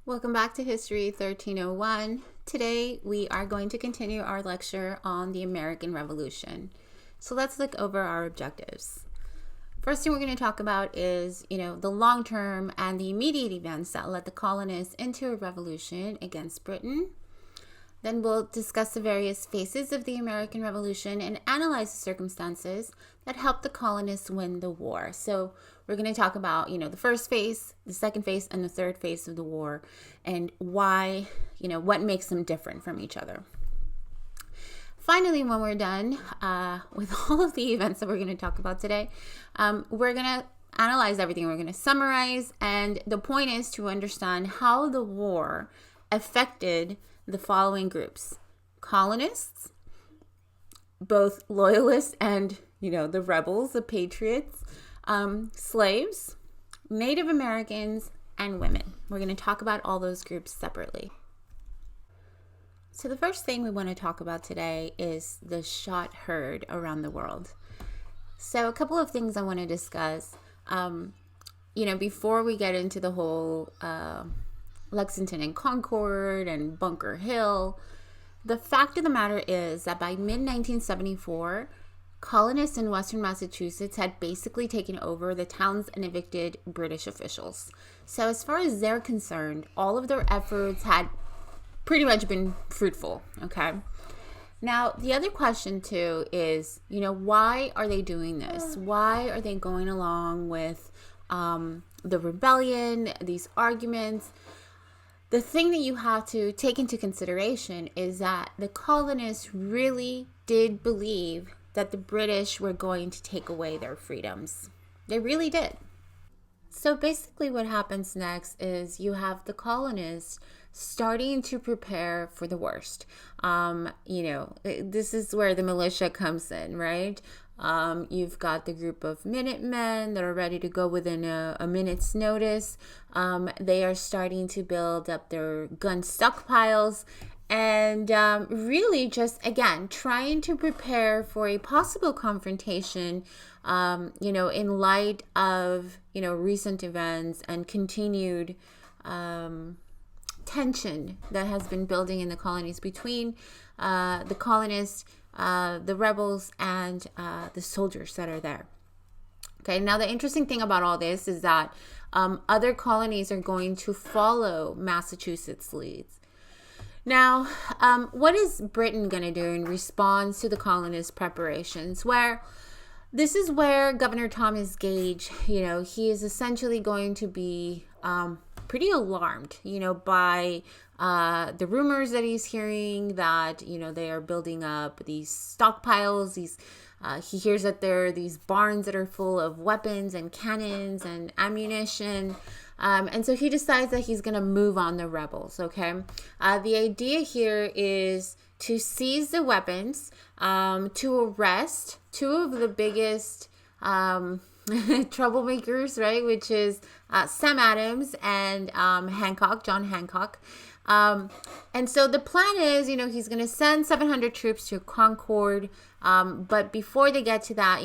Welcome back to History 1301. Today we are going to continue our lecture on the American Revolution. So let's look over our objectives. First thing we're going to talk about is, the long-term and the immediate events that led the colonists into a revolution against Britain. Then we'll discuss the various phases of the American Revolution and analyze the circumstances that helped the colonists win the war. So we're going to talk about, the first phase, the second phase, and the third phase of the war, and why, what makes them different from each other. Finally, when we're done with all of the events that we're going to talk about today, we're going to analyze everything. We're going to summarize, and the point is to understand how the war affected the following groups: colonists, both loyalists and, the rebels, the patriots, slaves, Native Americans, and women. We're going to talk about all those groups separately. So the first thing we want to talk about today is the shot heard around the world. So a couple of things I want to discuss, before we get into the whole Lexington and Concord and Bunker Hill. The fact of the matter is that by mid-1974, colonists in Western Massachusetts had basically taken over the towns and evicted British officials. So as far as they're concerned, all of their efforts had pretty much been fruitful, okay? Now, the other question too is, why are they doing this? Why are they going along with the rebellion, these arguments? The thing that you have to take into consideration is that the colonists really did believe that the British were going to take away their freedoms. They really did. So basically what happens next is you have the colonists starting to prepare for the worst. This is where the militia comes in, right? You've got the group of Minutemen that are ready to go within a minute's notice. They are starting to build up their gun stockpiles and really just, again, trying to prepare for a possible confrontation, in light of, recent events and continued tension that has been building in the colonies between the colonists, the rebels, and the soldiers that are there. Okay, now the interesting thing about all this is that other colonies are going to follow Massachusetts' leads. Now, what is Britain going to do in response to the colonists' preparations? This is where Governor Thomas Gage, he is essentially going to be pretty alarmed, by the rumors that he's hearing that, they are building up these stockpiles. He hears that there are these barns that are full of weapons and cannons and ammunition. And so he decides that he's going to move on the rebels, okay? The idea here is to seize the weapons, to arrest two of the biggest troublemakers, right? Which is Sam Adams and John Hancock. And so the plan is, he's going to send 700 troops to Concord. But before they get to that,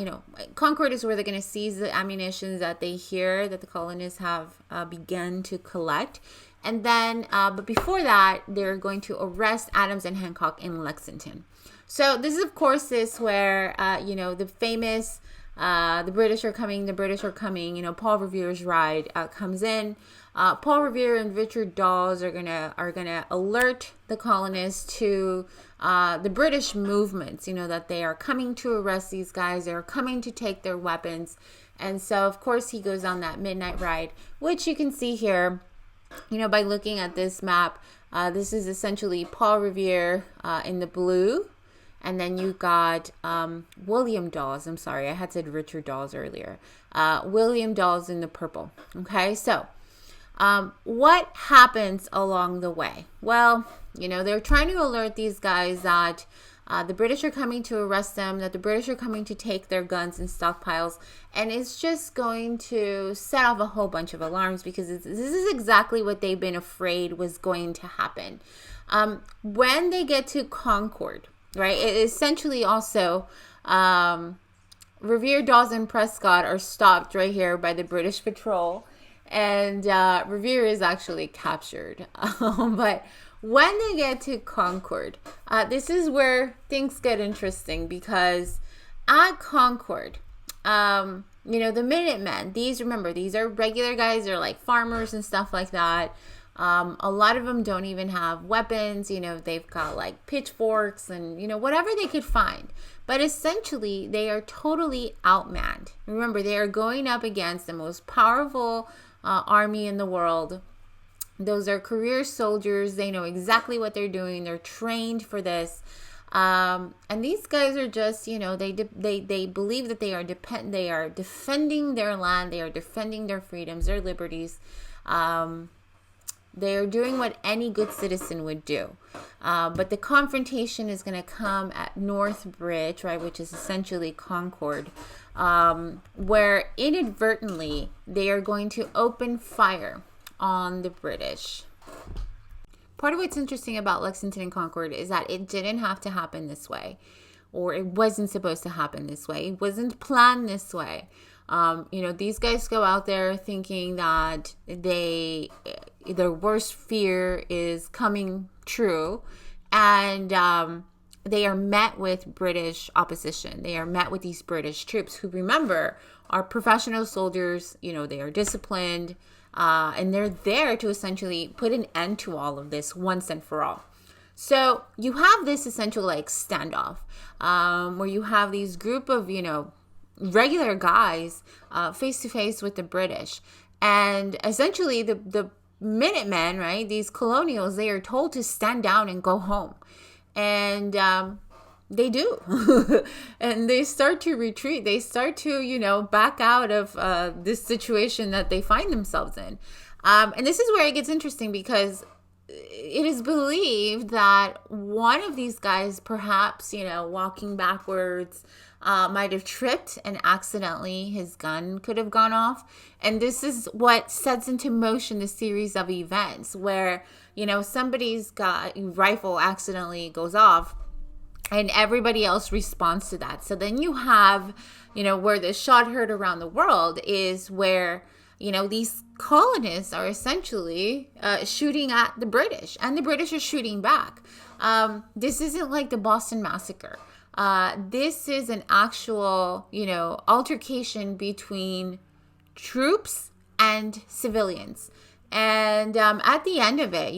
Concord is where they're going to seize the ammunition that they hear that the colonists have begun to collect. And then, but before that, they're going to arrest Adams and Hancock in Lexington. So this is, of course, where, the famous, the British are coming, Paul Revere's ride comes in. Paul Revere and Richard Dawes are gonna alert the colonists to the British movements, that they are coming to arrest these guys, they are coming to take their weapons. And so, of course, he goes on that midnight ride, which you can see here, by looking at this map. This is essentially Paul Revere in the blue. And then you got William Dawes. I'm sorry, I had said Richard Dawes earlier. William Dawes in the purple. Okay, so what happens along the way? Well, they're trying to alert these guys that the British are coming to arrest them, that the British are coming to take their guns and stockpiles. And it's just going to set off a whole bunch of alarms because this is exactly what they've been afraid was going to happen. When they get to Concord, right, it essentially also Revere, Dawes, and Prescott are stopped right here by the British patrol. and Revere is actually captured. But when they get to Concord, this is where things get interesting, because at Concord, the Minutemen, these are regular guys. They're like farmers and stuff like that. A lot of them don't even have weapons. They've got like pitchforks and, whatever they could find. But essentially, they are totally outmanned. Remember, they are going up against the most powerful army in the world. Those are career soldiers. They know exactly what they're doing. They're trained for this. And these guys are just, they believe that they are defending their land. They are defending their freedoms, their liberties. They are doing what any good citizen would do. But the confrontation is going to come at North Bridge, right, which is essentially Concord, where inadvertently they are going to open fire on the British. Part of what's interesting about Lexington and Concord is that it didn't have to happen this way, or it wasn't supposed to happen this way. It wasn't planned this way. These guys go out there thinking that their worst fear is coming true, and they are met with British opposition. They are met with these British troops who, remember, are professional soldiers. They are disciplined, and they're there to essentially put an end to all of this once and for all. So you have this essential standoff, where you have these group of, regular guys face to face with the British. And essentially the Minutemen, right, these colonials, they are told to stand down and go home. And they do. And they start to retreat. They start to, back out of this situation that they find themselves in. And this is where it gets interesting, because it is believed that one of these guys, perhaps, walking backwards, might have tripped, and accidentally his gun could have gone off. And this is what sets into motion the series of events where, somebody's rifle accidentally goes off and everybody else responds to that. So then you have, where the shot heard around the world is where, these colonists are essentially shooting at the British, and the British are shooting back. This isn't like the Boston Massacre. This is an actual, altercation between troops and civilians. And at the end of it,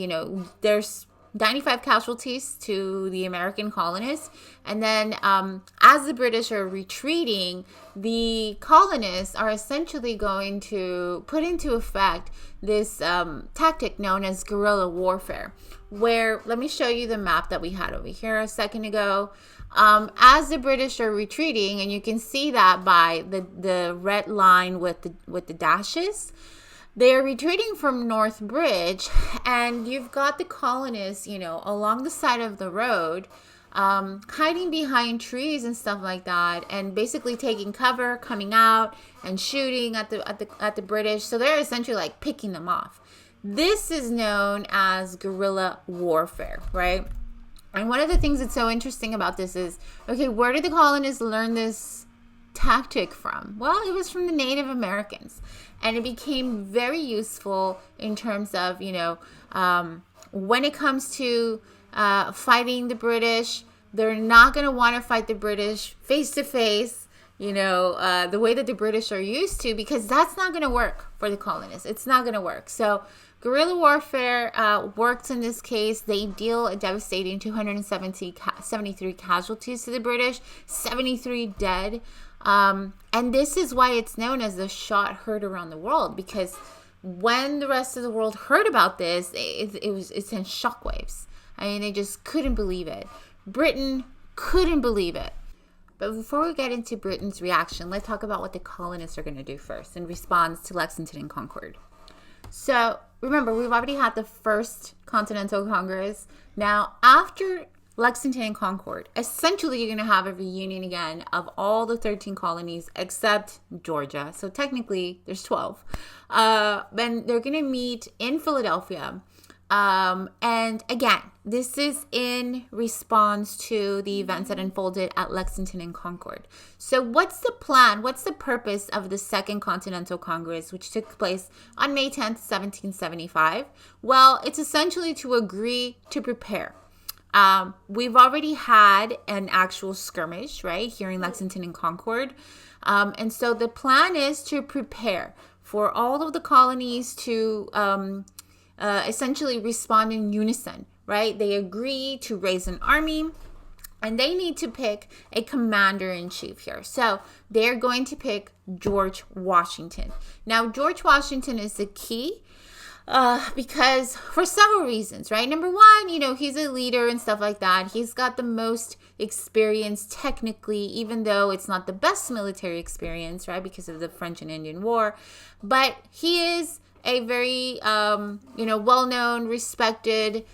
there's 95 casualties to the American colonists. And then as the British are retreating, the colonists are essentially going to put into effect this tactic known as guerrilla warfare, where, let me show you the map that we had over here a second ago. As the British are retreating, and you can see that by the red line with the dashes, they are retreating from North Bridge, and you've got the colonists, along the side of the road, hiding behind trees and stuff like that, and basically taking cover, coming out and shooting at the British. So they're essentially picking them off. This is known as guerrilla warfare, right? And one of the things that's so interesting about this is, okay, where did the colonists learn this tactic from? Well, it was from the Native Americans. And it became very useful in terms of, when it comes to fighting the British, they're not going to want to fight the British face to face, the way that the British are used to, because that's not going to work for the colonists. It's not going to work. So guerrilla warfare works in this case. They deal a devastating 273 casualties to the British, 73 dead. And this is why it's known as the shot heard around the world, because when the rest of the world heard about this, it sent shockwaves. I mean, they just couldn't believe it. Britain couldn't believe it. But before we get into Britain's reaction, let's talk about what the colonists are going to do first in response to Lexington and Concord. So remember, we've already had the first Continental Congress. Now, after Lexington and Concord, essentially you're going to have a reunion again of all the 13 colonies except Georgia. So technically there's 12. Then they're going to meet in Philadelphia. And again, this is in response to the events that unfolded at Lexington and Concord. So what's the plan? What's the purpose of the Second Continental Congress, which took place on May 10th, 1775? Well, it's essentially to agree to prepare. We've already had an actual skirmish, right, here in Lexington and Concord. And so the plan is to prepare for all of the colonies to essentially respond in unison, right? They agree to raise an army, and they need to pick a commander-in-chief here. So they're going to pick George Washington. Now, George Washington is the key because for several reasons, right? Number one, he's a leader and stuff like that. He's got the most experience technically, even though it's not the best military experience, right? Because of the French and Indian War. But he is a very, well-known, respected,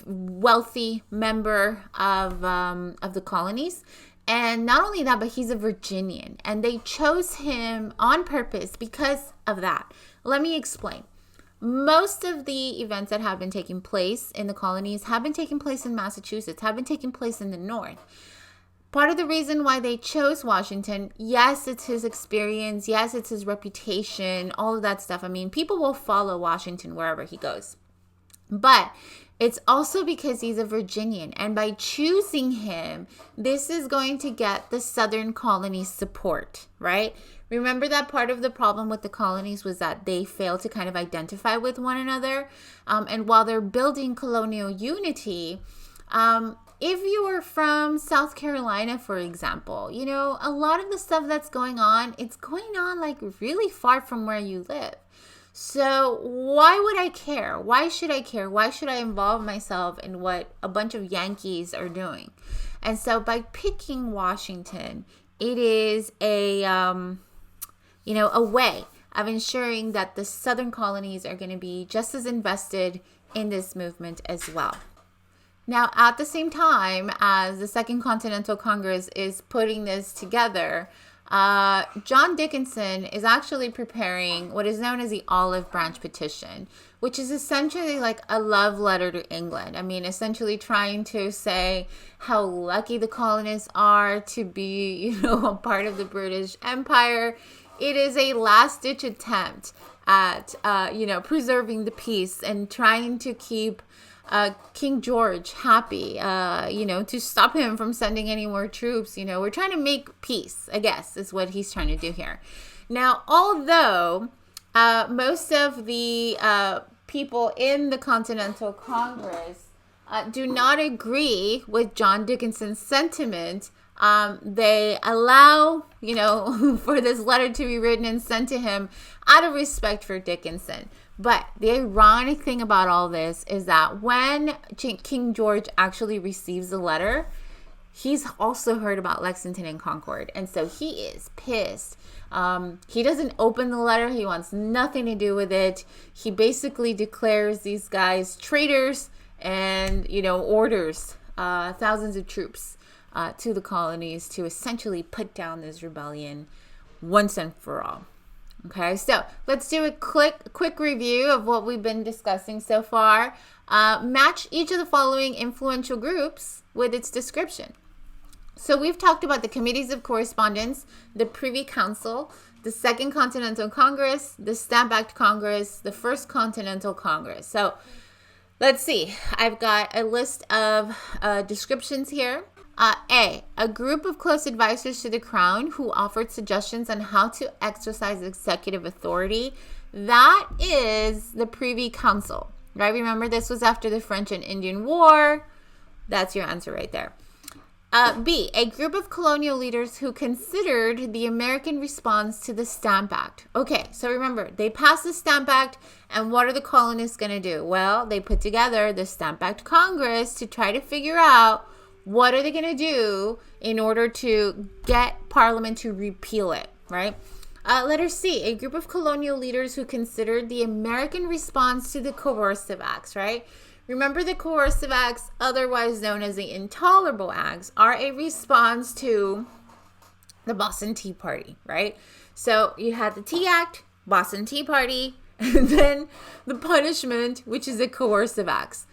wealthy member of the colonies. And not only that, but he's a Virginian. And they chose him on purpose because of that. Let me explain. Most of the events that have been taking place in the colonies have been taking place in Massachusetts, have been taking place in the North. Part of the reason why they chose Washington, yes, it's his experience. Yes, it's his reputation, all of that stuff. I mean, people will follow Washington wherever he goes. But it's also because he's a Virginian. And by choosing him, this is going to get the Southern colonies support, right? Remember that part of the problem with the colonies was that they failed to kind of identify with one another. And while they're building colonial unity, if you were from South Carolina, for example, a lot of the stuff that's going on, it's going on like really far from where you live. So why would I care? Why should I care? Why should I involve myself in what a bunch of Yankees are doing? And so by picking Washington, it is a way of ensuring that the Southern colonies are going to be just as invested in this movement as well. Now, at the same time as the Second Continental Congress is putting this together, John Dickinson is actually preparing what is known as the Olive Branch Petition, which is essentially like a love letter to England. I mean, essentially trying to say how lucky the colonists are to be, a part of the British Empire. It is a last-ditch attempt at, preserving the peace and trying to keep King George happy, to stop him from sending any more troops. We're trying to make peace, I guess, is what he's trying to do here. Now, although most of the people in the Continental Congress do not agree with John Dickinson's sentiment, they allow, for this letter to be written and sent to him out of respect for Dickinson. But the ironic thing about all this is that when King George actually receives the letter, he's also heard about Lexington and Concord. And so he is pissed. He doesn't open the letter. He wants nothing to do with it. He basically declares these guys traitors and, orders thousands of troops to the colonies to essentially put down this rebellion once and for all. Okay, so let's do a quick review of what we've been discussing so far. Match each of the following influential groups with its description. So we've talked about the committees of correspondence, the Privy Council, the Second Continental Congress, the Stamp Act Congress, the First Continental Congress. So let's see. I've got a list of descriptions here. A group of close advisors to the crown who offered suggestions on how to exercise executive authority. That is the Privy Council, right? Remember, this was after the French and Indian War. That's your answer right there. B, a group of colonial leaders who considered the American response to the Stamp Act. Okay, so remember, they passed the Stamp Act, and what are the colonists going to do? Well, they put together the Stamp Act Congress to try to figure out what are they going to do in order to get Parliament to repeal it, right? Letter C, a group of colonial leaders who considered the American response to the coercive acts, right? Remember, the coercive acts, otherwise known as the intolerable acts, are a response to the Boston Tea Party, right? So you had the Tea Act, Boston Tea Party, And then the punishment, which is the coercive acts.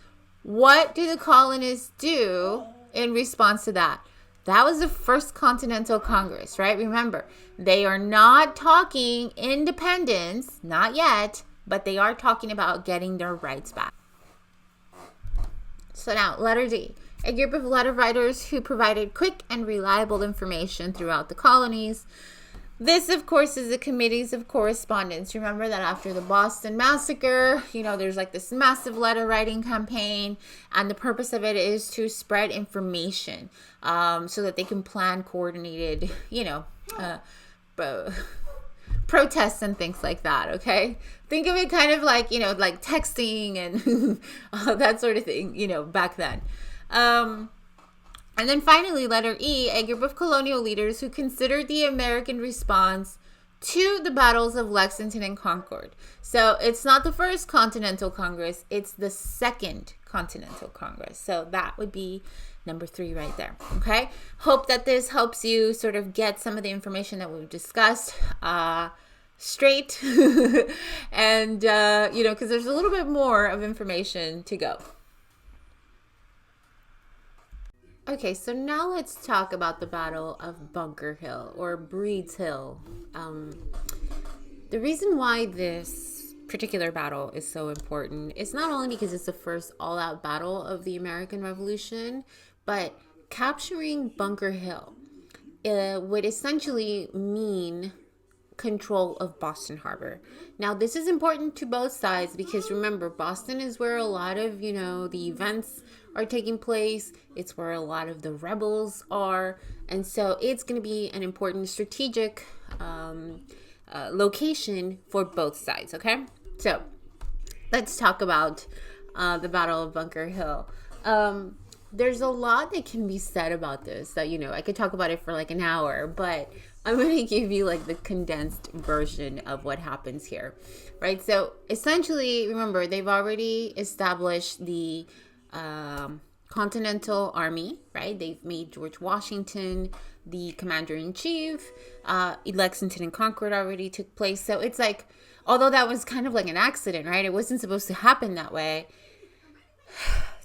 What do the colonists do in response to that? That was the first Continental Congress, right? Remember, they are not talking independence, not yet, but they are talking about getting their rights back. So now, letter D. A group of letter writers who provided quick and reliable information throughout the colonies. This, of course, is the committees of correspondence. Remember that after the Boston Massacre, there's like this massive letter writing campaign, and the purpose of it is to spread information so that they can plan coordinated, protests and things like that, okay? Think of it kind of like, like texting and that sort of thing, back then. And then finally, letter E, a group of colonial leaders who considered the American response to the battles of Lexington and Concord. So it's not the first Continental Congress, it's the second Continental Congress. So that would be number 3 right there, okay? Hope that this helps you sort of get some of the information that we've discussed straight. And, because there's a little bit more of information to go. Okay, so now let's talk about the Battle of Bunker Hill or Breed's Hill. The reason why this particular battle is so important is not only because it's the first all-out battle of the American Revolution, but capturing Bunker Hill would essentially mean control of Boston Harbor. Now, this is important to both sides because remember, Boston is where a lot of, the events are taking place. It's where a lot of the rebels are. And so it's going to be an important strategic location for both sides, okay? So let's talk about the Battle of Bunker Hill. There's a lot that can be said about this that, I could talk about it for like an hour, but I'm going to give you like the condensed version of what happens here, right? So essentially, remember, they've already established the Continental Army, right? They've made George Washington the commander-in-chief. Lexington and Concord already took place. So it's like, although that was kind of like an accident, right? It wasn't supposed to happen that way.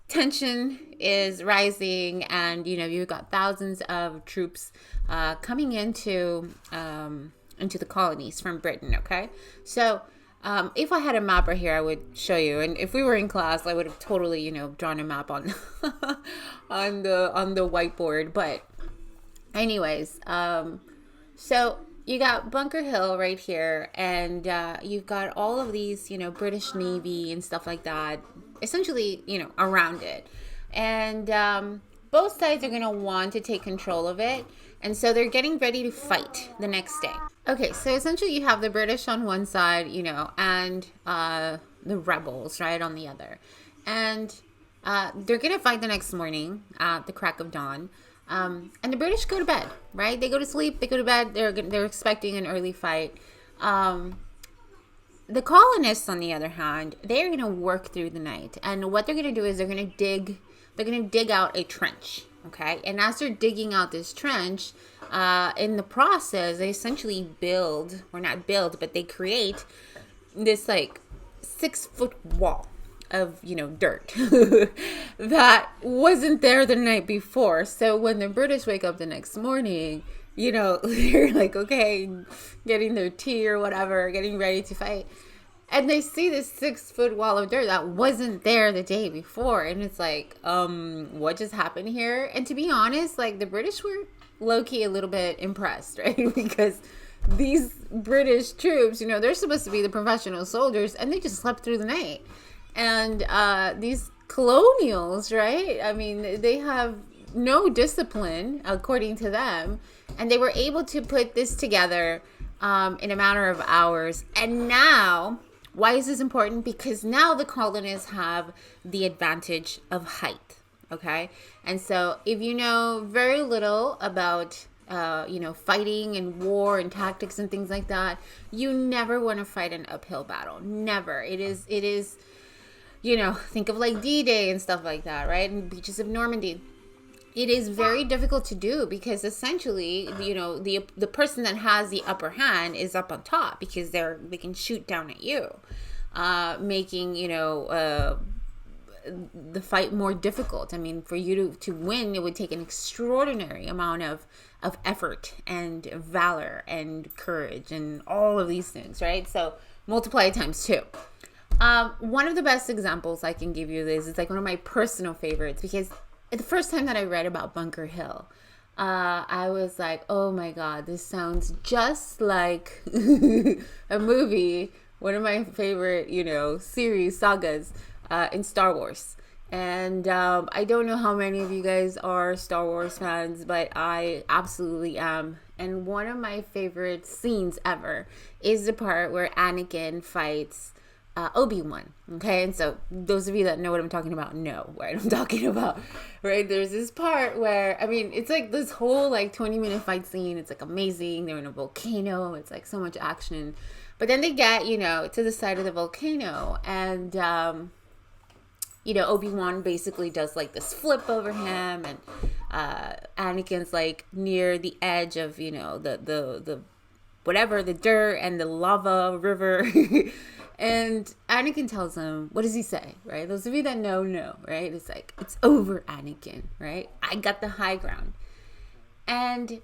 Tension is rising, and you've got thousands of troops coming into the colonies from Britain. Okay, so if I had a map right here, I would show you, and if we were in class, I would have totally drawn a map on on the whiteboard. But anyways, so you got Bunker Hill right here, and you've got all of these British Navy and stuff like that essentially around it, and both sides are going to want to take control of it, and so they're getting ready to fight the next day. Okay, so essentially you have the British on one side, and the rebels right on the other, and they're going to fight the next morning at the crack of dawn. And the British go to bed, right? They go to sleep, they go to bed, they're expecting an early fight. The colonists, on the other hand, they're going to work through the night. And what they're going to do is they're going to dig out a trench, okay? And as they're digging out this trench, in the process, they essentially they create this like 6-foot wall of dirt that wasn't there the night before. So when the British wake up the next morning, they're like, okay, getting their tea or whatever, getting ready to fight, and they see this 6-foot wall of dirt that wasn't there the day before, and it's like, what just happened here? And to be honest, like, the British were low-key a little bit impressed, right? Because these British troops, they're supposed to be the professional soldiers, and they just slept through the night. And these colonials, right? I mean, they have no discipline, according to them. And they were able to put this together in a matter of hours. And now, why is this important? Because now the colonists have the advantage of height, okay? And so if you know very little about, fighting and war and tactics and things like that, you never want to fight an uphill battle. Never. It is, think of like D-Day and stuff like that, right? And beaches of Normandy. It is very difficult to do because essentially, the person that has the upper hand is up on top because they can shoot down at you. making, the fight more difficult. I mean, for you to win, it would take an extraordinary amount of effort and valor and courage and all of these things, right? So multiply it times 2. One of the best examples I can give you this is like one of my personal favorites, because the first time that I read about Bunker Hill, I was like, oh my God, this sounds just like a movie, one of my favorite, series, sagas in Star Wars. And I don't know how many of you guys are Star Wars fans, but I absolutely am. And one of my favorite scenes ever is the part where Anakin fights Obi-Wan. Okay, and so those of you that know what I'm talking about know what I'm talking about, right? There's this part where, I mean, it's like this whole like 20-minute fight scene. It's like amazing. They're in a volcano. It's like so much action. But then they get, to the side of the volcano, and Obi-Wan basically does like this flip over him, and Anakin's like near the edge of, the whatever, the dirt and the lava river. And Anakin tells him, what does he say, right? Those of you that know, right? It's like, it's over, Anakin, right? I got the high ground. And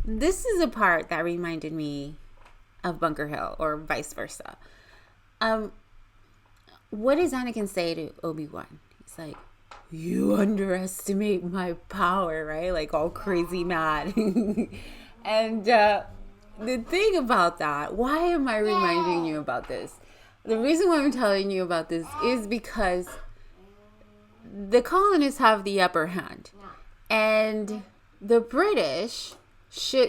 this is a part that reminded me of Bunker Hill, or vice versa. What does Anakin say to Obi-Wan? He's like, you underestimate my power, right? Like all crazy mad. And the thing about that, why am I reminding you about this? The reason why I'm telling you about this is because the colonists have the upper hand. And the British should,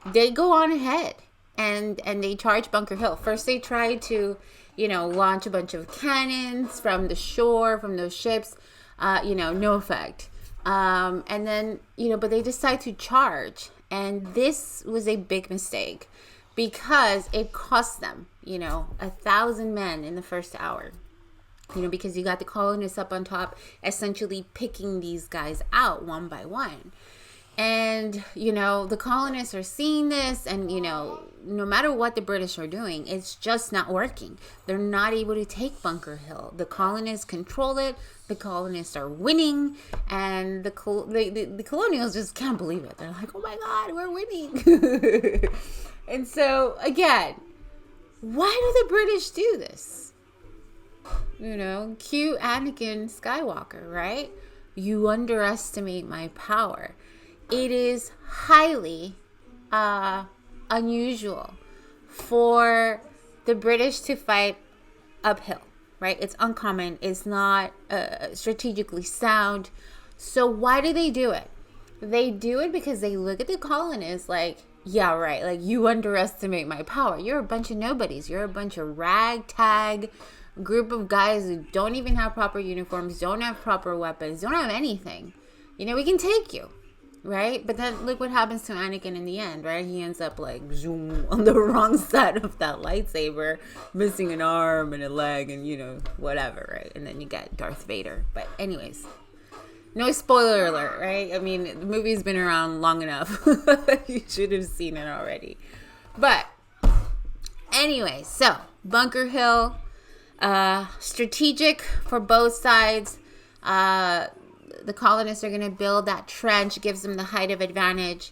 they go on ahead and they charge Bunker Hill. First they try to, launch a bunch of cannons from the shore, from those ships, no effect. And then, but they decide to charge. And this was a big mistake because it cost them, 1,000 men in the first hour, because you got the colonists up on top, essentially picking these guys out one by one. And, the colonists are seeing this, and, no matter what the British are doing, it's just not working. They're not able to take Bunker Hill. The colonists control it. The colonists are winning, and the colonials just can't believe it. They're like, oh my God, we're winning. And so, again, why do the British do this? Cue Anakin Skywalker, right? You underestimate my power. It is highly unusual for the British to fight uphill, right? It's uncommon. It's not strategically sound. So why do they do it? They do it because they look at the colonists like, yeah, right. Like, you underestimate my power. You're a bunch of nobodies. You're a bunch of ragtag group of guys who don't even have proper uniforms, don't have proper weapons, don't have anything. We can take you. Right? But then look what happens to Anakin in the end, right? He ends up like zoom on the wrong side of that lightsaber, missing an arm and a leg and, whatever, right? And then you get Darth Vader. But anyways, no spoiler alert, right? I mean, the movie's been around long enough. You should have seen it already. But anyway, so Bunker Hill, strategic for both sides. The colonists are going to build that trench, gives them the height of advantage.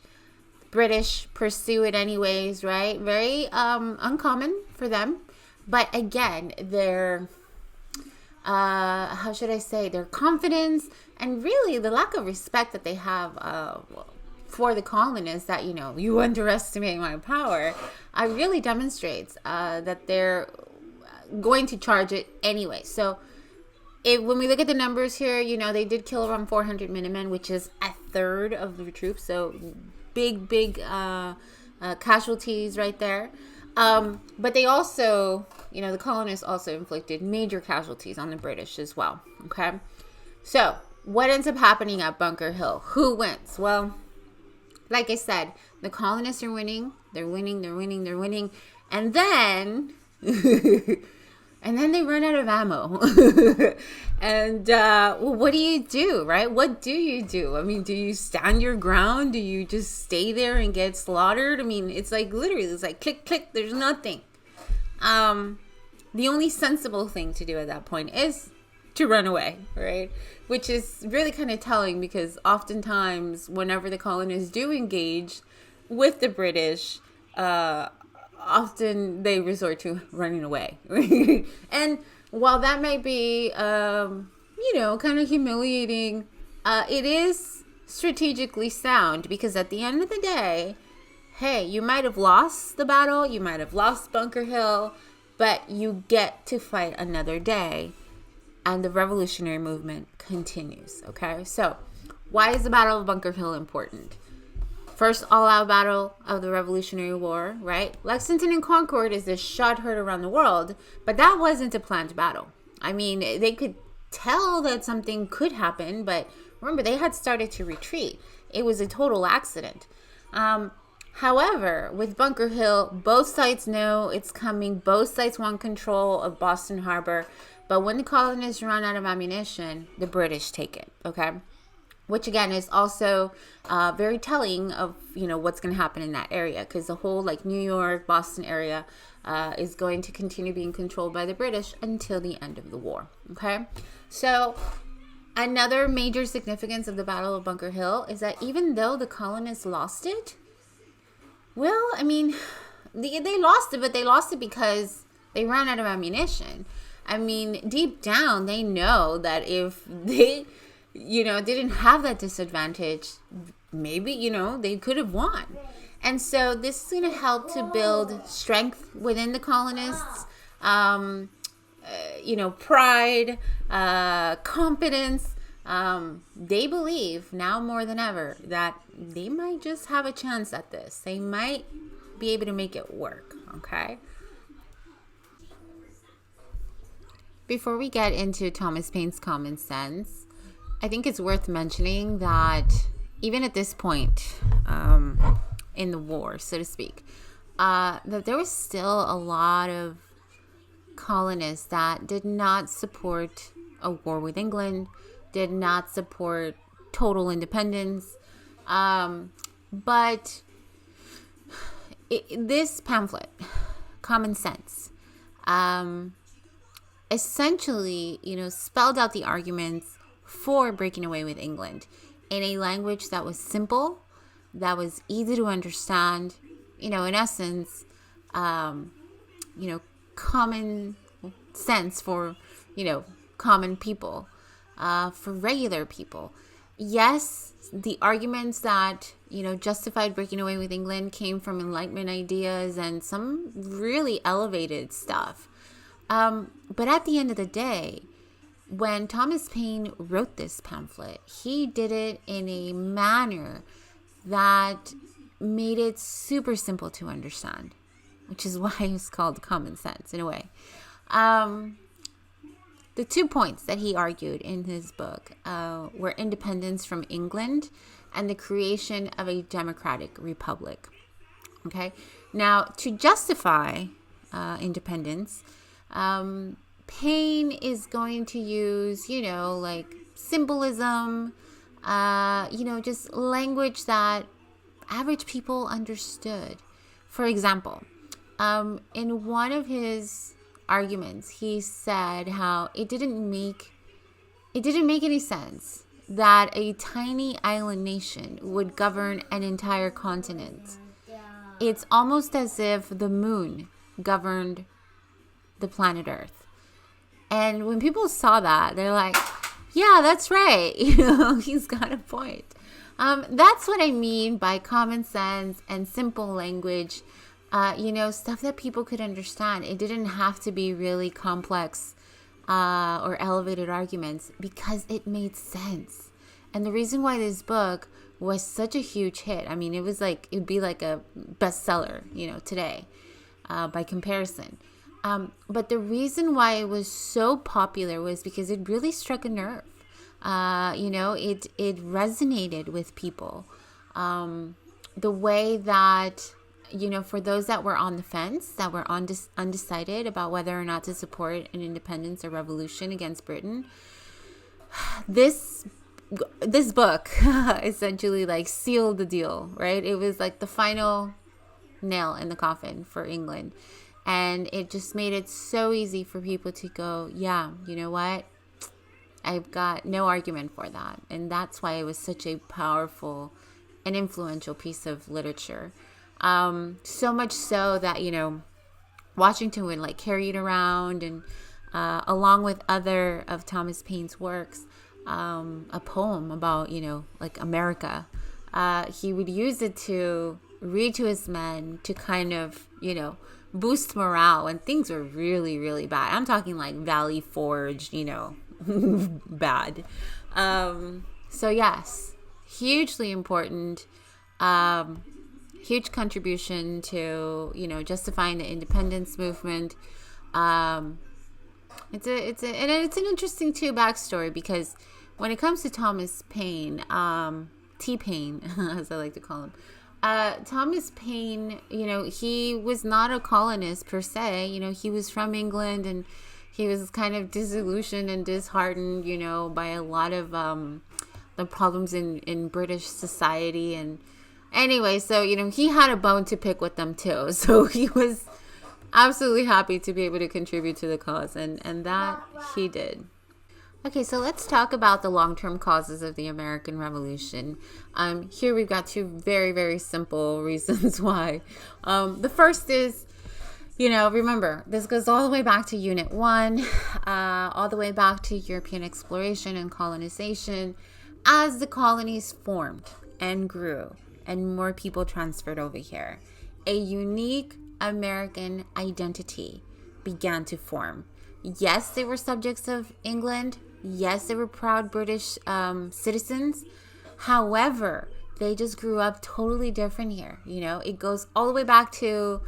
British pursue it anyways, right? Very uncommon for them. But again, their, how should I say, their confidence and really the lack of respect that they have for the colonists that, you underestimate my power, really demonstrates that they're going to charge it anyway. So, when we look at the numbers here, they did kill around 400 Minutemen, which is a third of the troops. So big casualties right there. But they also, the colonists also inflicted major casualties on the British as well. Okay. So what ends up happening at Bunker Hill? Who wins? Well, like I said, the colonists are winning. They're winning. And then... And then they run out of ammo. And what do you do, right? What do you do? I mean, do you stand your ground? Do you just stay there and get slaughtered? I mean, it's like literally, it's like click, click, there's nothing. the only sensible thing to do at that point is to run away, right? Which is really kind of telling, because oftentimes whenever the colonists do engage with the British, often they resort to running away. And while that might be, kind of humiliating, it is strategically sound, because at the end of the day, hey, you might have lost the battle, you might have lost Bunker Hill, but you get to fight another day, and the revolutionary movement continues, okay? So, why is the Battle of Bunker Hill important? First all-out battle of the Revolutionary War, right? Lexington and Concord is this shot heard around the world, but that wasn't a planned battle. I mean, they could tell that something could happen, but remember, they had started to retreat. It was a total accident. However, with Bunker Hill, both sides know it's coming. Both sides want control of Boston Harbor. But when the colonists run out of ammunition, the British take it, okay? Which, again, is also very telling of, what's going to happen in that area. Because the whole, New York, Boston area is going to continue being controlled by the British until the end of the war, okay? So, another major significance of the Battle of Bunker Hill is that even though the colonists lost it, well, I mean, they lost it, but they lost it because they ran out of ammunition. I mean, deep down, they know that if they, didn't have that disadvantage, maybe, they could have won. And so this is going to help to build strength within the colonists, pride, competence. They believe now more than ever that they might just have a chance at this. They might be able to make it work, okay? Before we get into Thomas Paine's common sense, I think it's worth mentioning that even at this point in the war, so to speak, that there was still a lot of colonists that did not support a war with England, did not support total independence. But this pamphlet, Common Sense, essentially, spelled out the arguments for breaking away with England in a language that was simple, that was easy to understand, in essence, common sense for, common people, for regular people. Yes, the arguments that, justified breaking away with England came from Enlightenment ideas and some really elevated stuff. But at the end of the day, when Thomas Paine wrote this pamphlet, he did it in a manner that made it super simple to understand, which is why it's called Common Sense in a way. The 2 points that he argued in his book were independence from England and the creation of a democratic republic. Okay, now to justify independence, Paine is going to use, symbolism, just language that average people understood. For example, in one of his arguments, he said how it didn't make any sense that a tiny island nation would govern an entire continent. It's almost as if the moon governed the planet Earth. And when people saw that, they're like, yeah, that's right. He's got a point. That's what I mean by common sense and simple language. Stuff that people could understand. It didn't have to be really complex or elevated arguments because it made sense. And the reason why this book was such a huge hit, I mean, it'd be like a bestseller, today by comparison. But the reason why it was so popular was because it really struck a nerve. It resonated with people. The way that, for those that were on the fence, that were undecided about whether or not to support an independence or revolution against Britain, this book essentially sealed the deal, right? It was like the final nail in the coffin for England. And it just made it so easy for people to go, yeah, you know what? I've got no argument for that. And that's why it was such a powerful and influential piece of literature. So much so that, Washington would like carry it around, and along with other of Thomas Paine's works, a poem about, like America. He would use it to read to his men to kind of, boost morale when things were really, really bad. I'm talking like Valley Forge, bad. So yes, hugely important, huge contribution to, justifying the independence movement. It's an interesting too backstory, because when it comes to Thomas Paine, T-Paine, as I like to call him, Thomas Paine, he was not a colonist per se. He was from England, and he was kind of disillusioned and disheartened, by a lot of the problems in British society. And anyway, so, he had a bone to pick with them too. So he was absolutely happy to be able to contribute to the cause, and that he did. Okay, so let's talk about the long-term causes of the American Revolution. Here we've got two very, very simple reasons why. The first is, remember, this goes all the way back to Unit 1, all the way back to European exploration and colonization. As the colonies formed and grew and more people transferred over here, a unique American identity began to form. Yes, they were subjects of England. Yes, they were proud British citizens. However, they just grew up totally different here. It goes all the way back to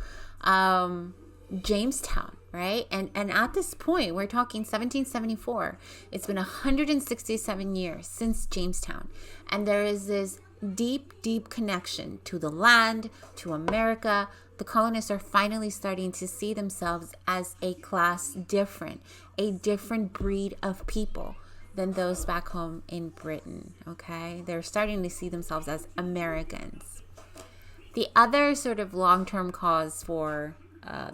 Jamestown, right? And at this point, we're talking 1774. It's been 167 years since Jamestown. And there is this deep, deep connection to the land, to America. The colonists are finally starting to see themselves as a class different, a different breed of people than those back home in Britain, okay? They're starting to see themselves as Americans. The other sort of long-term cause for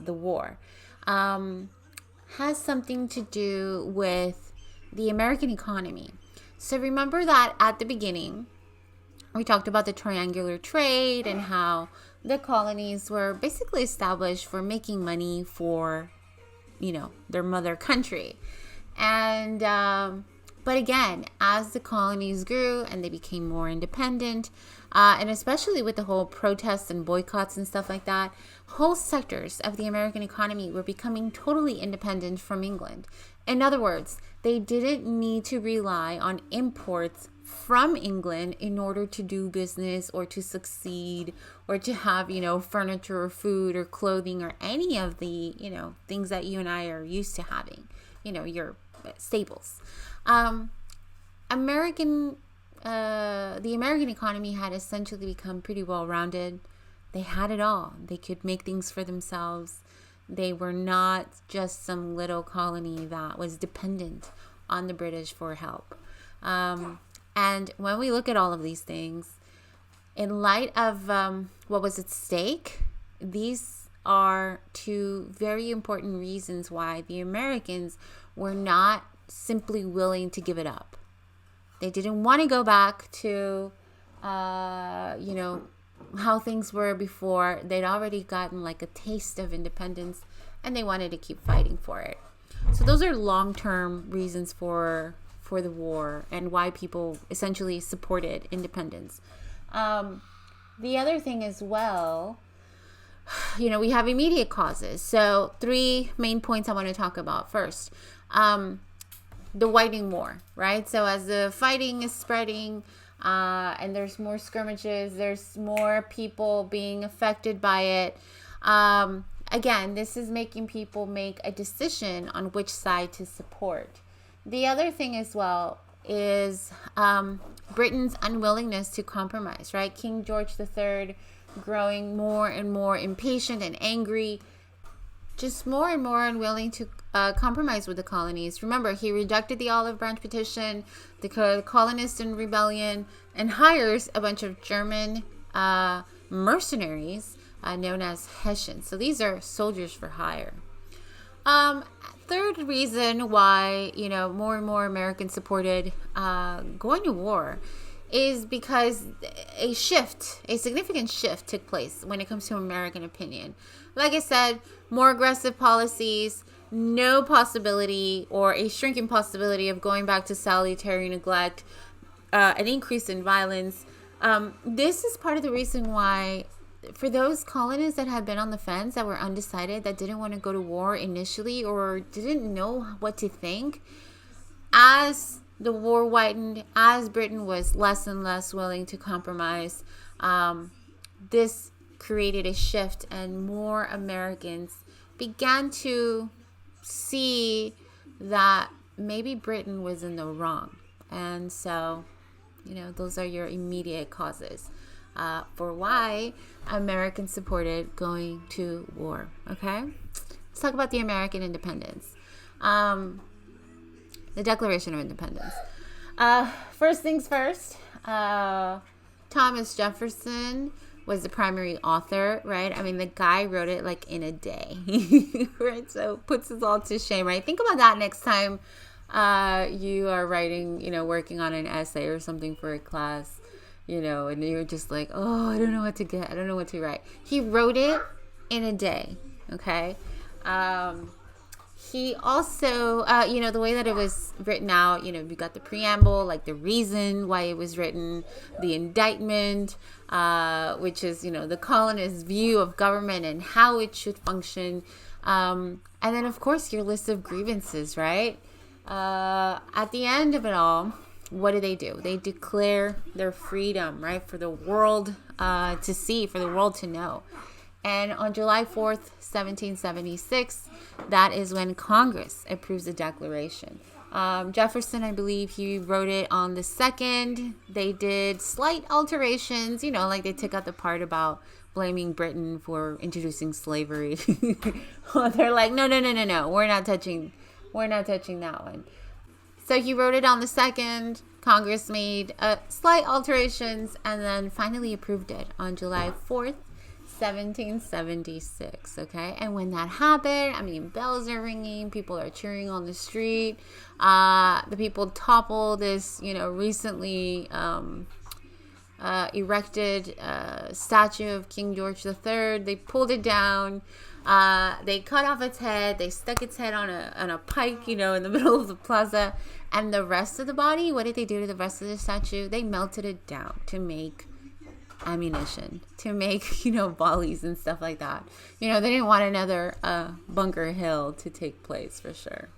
the war has something to do with the American economy. So remember that at the beginning, we talked about the triangular trade and how the colonies were basically established for making money for, their mother country. And, but again, as the colonies grew and they became more independent, and especially with the whole protests and boycotts and stuff like that, whole sectors of the American economy were becoming totally independent from England. In other words, they didn't need to rely on imports from England in order to do business or to succeed or to have, furniture or food or clothing or any of the, things that you and I are used to having, your staples. The American economy had essentially become pretty well-rounded. They had it all. They could make things for themselves. They were not just some little colony that was dependent on the British for help. And when we look at all of these things, in light of what was at stake, these are two very important reasons why the Americans were not simply willing to give it up. They didn't want to go back to, how things were before. They'd already gotten like a taste of independence, and they wanted to keep fighting for it. So those are long-term reasons for the war and why people essentially supported independence. The other thing as well, we have immediate causes. So 3 main points I want to talk about. First, the Whiting War, right? So as the fighting is spreading and there's more skirmishes, there's more people being affected by it. Again, this is making people make a decision on which side to support. The other thing as well is Britain's unwillingness to compromise, right? King George III growing more and more impatient and angry, just more and more unwilling to compromise with the colonies. Remember, he rejected the Olive Branch Petition, the colonists in rebellion, and hires a bunch of German mercenaries known as Hessians. So these are soldiers for hire. Third reason why, more and more Americans supported going to war is because a significant shift took place when it comes to American opinion. Like I said, more aggressive policies, no possibility or a shrinking possibility of going back to salutary neglect, an increase in violence. This is part of the reason why, for those colonists that had been on the fence, that were undecided, that didn't want to go to war initially or didn't know what to think, as the war widened, as Britain was less and less willing to compromise, this created a shift, and more Americans began to see that maybe Britain was in the wrong. And so, those are your immediate causes for why Americans supported going to war. Okay, let's talk about the American independence, the Declaration of Independence. First things first, Thomas Jefferson was the primary author, right? I mean, the guy wrote it like in a day, right? So puts us all to shame, right? Think about that next time you are writing, working on an essay or something for a class, and you're just like, oh, I don't know what to get. I don't know what to write. He wrote it in a day, okay? He also, the way that it was written out, we got the preamble, like the reason why it was written, the indictment, which is, the colonists' view of government and how it should function. And then, of course, your list of grievances, right? At the end of it all, what do? They declare their freedom, right? For the world to see, for the world to know. And on July 4th, 1776, that is when Congress approves the Declaration. Jefferson, I believe, he wrote it on the 2nd. They did slight alterations, like they took out the part about blaming Britain for introducing slavery. They're like, no, we're not touching that one. So he wrote it on the 2nd. Congress made slight alterations and then finally approved it on July 4th. 1776, okay? And when that happened, I mean, bells are ringing, people are cheering on the street. The people topple this, recently erected statue of King George III. They pulled it down. They cut off its head. They stuck its head on a pike, in the middle of the plaza. And the rest of the body, what did they do to the rest of the statue? They melted it down to make ammunition, to make volleys and stuff like that. They didn't want another Bunker Hill to take place, for sure.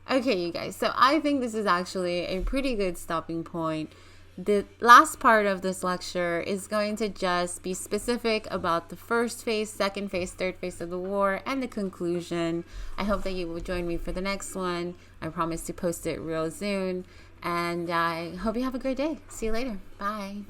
Okay, you guys, so I think this is actually a pretty good stopping point. The last part of this lecture is going to just be specific about the first phase, second phase, third phase of the war, and the conclusion. I hope that you will join me for the next one. I promise to post it real soon. And I hope you have a great day. See you later. Bye.